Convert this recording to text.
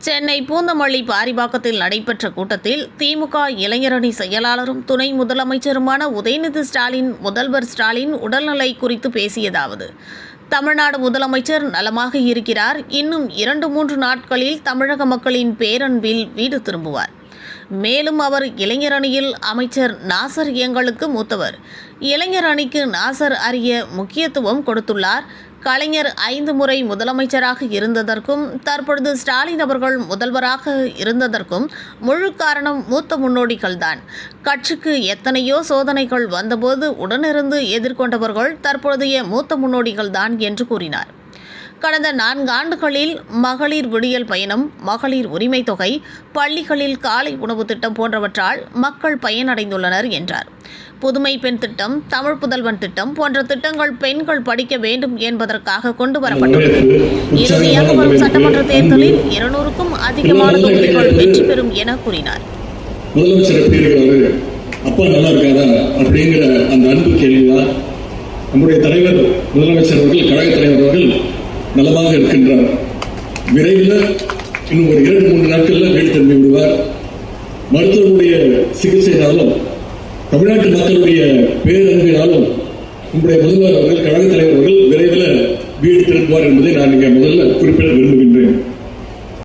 சென்னை பூந்தமல்லி பாரிபாக்கத்தில் நடைபெற்ற கூட்டத்தில் திமுக இளைஞரணி செயலாளரும் துணை முதலமைச்சருமான உதயநிதி ஸ்டாலின் முதல்வர் ஸ்டாலின் உடல்நிலை குறித்து பேசியதாவது: தமிழ்நாடு முதலமைச்சர் நலமாக இருக்கிறார். இன்னும் 2-3 நாட்களில் தமிழக மக்களின் பேரன்பில் வீடு திரும்புவார். மேலும் அவர் இளைஞரணியில் அமைச்சர் நாசர் எங்களுக்கு மூத்தவர். இளைஞர் அணிக்கு நாசர் அரிய முக்கியத்துவம் கொடுத்துள்ளார். கலைஞர் 5 முறை முதலமைச்சராக இருந்ததற்கும் தற்பொழுது ஸ்டாலின் அவர்கள் முதல்வராக இருந்ததற்கும் முழு காரணம் மூத்த முன்னோடிகள்தான். கட்சிக்கு எத்தனையோ சோதனைகள் வந்தபோது உடனிருந்து எதிர்கொண்டவர்கள் தற்பொழுதைய மூத்த முன்னோடிகள்தான் என்று கூறினார். கடந்த 4 ஆண்டுகளில் மகளிர் விடியல் பயணம், மகளிர் உரிமை தொகை, பள்ளிகளில் காலை உணவு திட்டம் போன்றவற்றால் மக்கள் பயனடைந்துள்ளனர் என்றார். புதுமை பெண் திட்டம், தமிழ் புதல்வன் திட்டம் போன்ற திட்டங்கள் பெண்கள் படிக்க வேண்டும் என்பதற்காக கொண்டு வரப்பட்டுள்ளது. இறுதியாக வரும் சட்டமன்ற தேர்தலில் 200க்கும் அதிகமான தொகுதிகள் வெற்றி பெறும் என கூறினார். முதலமைச்சர் எப்படி இருக்கிறாரு, அப்பா நல்லா இருக்காரா அப்படிங்கிற அந்த அன்பு கேள்விதான் நம்முடைய தலைவர் முதலமைச்சர் அவர்கள், கழக தலைவர் அவர்கள் நலமாக இருக்கின்றார். விரைவில் இன்னும் ஒரு 2-3 நாட்களில் வீடு திரும்பி விடுவார். மருத்துவருடைய சிகிச்சையினாலும் தமிழ்நாட்டு மக்களுடைய பேரன்பினாலும் நம்முடைய முதல்வர் அவர்கள், கழக தலைவர் அவர்கள் விரைவில் வீடு திரும்புவார் என்பதை நான் இங்கே முதல்ல குறிப்பிட விரும்புகிறேன்.